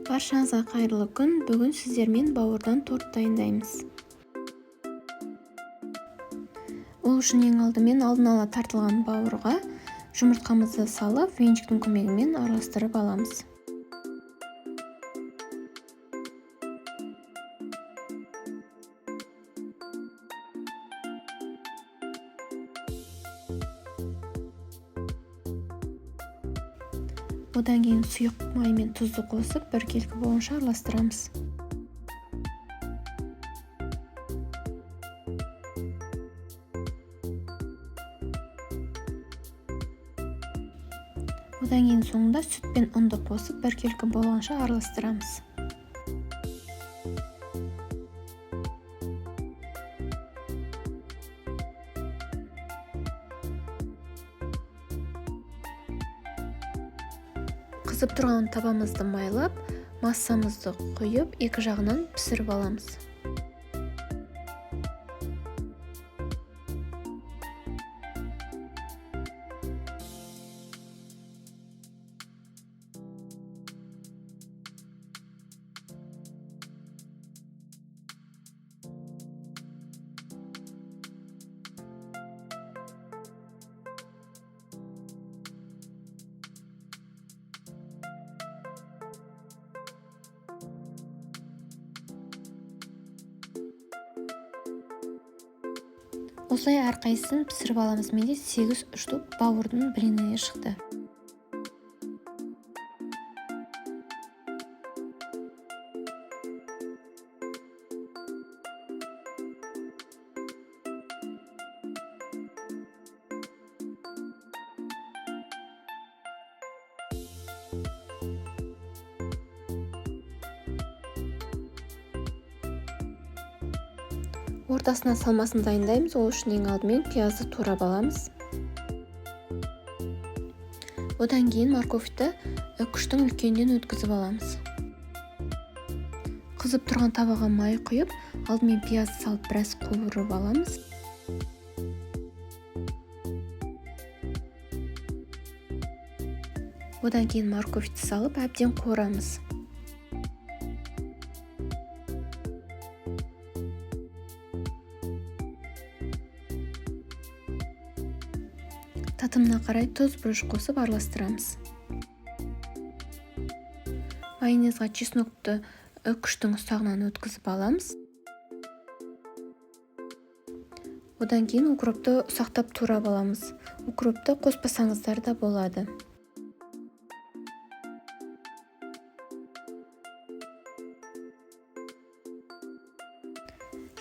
Баршаңызға қайырлы күн. Бүгін сіздермен бауырдан торт дайындаймыз. Ол үшін ең алдымен алдын ала тартылған бауырға жұмыртқамызды салып, венчиктің көмегімен араластырып аламыз. Одан кейін сұйық май мен тұзды қосып, біркелкі болғанша араластырамыз. Одан кейін соңында сүт пен ұнды қосып, біркелкі болғанша араластырамыз. Қызып тұрған табамызды майлап, массамызды құйып, екі жағынан пісіріп аламыз. Осылай әрқайсысын пісіріп аламыз. Менде 8 штук бауырдың блині шықты. Ортасына салмасын дайындаймыз. Ол үшін ең алдымен пиязды турап аламыз. Одан кейін морковьті күштің үлкенінен өткізіп аламыз. Қызып тұрған табаға май құйып, алдымен пиязды салып біраз қуырып аламыз. Одан кейін морковьті салып, әбден қуырамыз. Татымына қарай тұз, бұрыш қосып араластырамыз. Майонезға чеснокты күштің ұсағынан өткізіп аламыз. Одан кейін укропты ұсақтап турап аламыз. Укропты қоспасаңыздар да болады.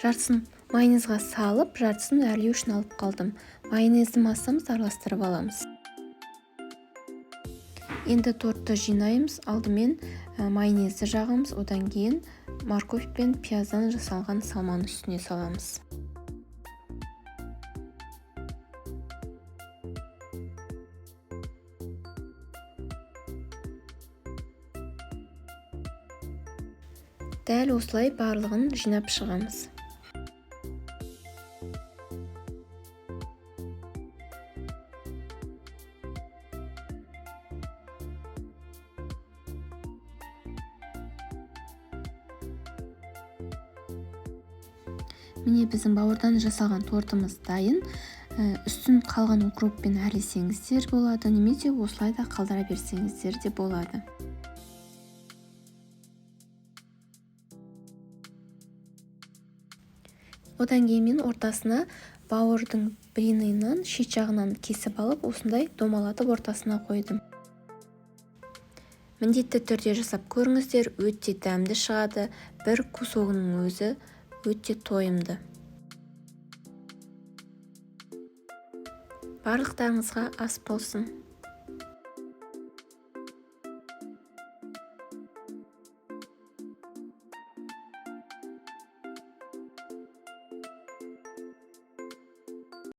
Жартысын майонезға салып, жартысын әрлеу үшін алып қалдым. Майонезді массамызды араластырып аламыз. Енді тортты жинаймыз. Алдымен майонезді жағамыз, одан кейін морковь пен пияздан жасалған салманы үстіне саламыз. Дәл осылай барлығын жинап шығамыз. Міне біздің бауырдан жасалған тортымыз дайын. Үстін қалған укроппен әрлесеңіздер болады, немесе осылай да қалдыра берсеңіздер де болады. Одан кейін мен ортасына бауырдың блинынан шет жағынан кесіп алып, осындай домалатып ортасына қойдым. Міндетті түрде жасап көріңіздер, өте дәмді шығады. Бір кусогының өзі өте тойымды. Барлықтарыңызға ас болсын.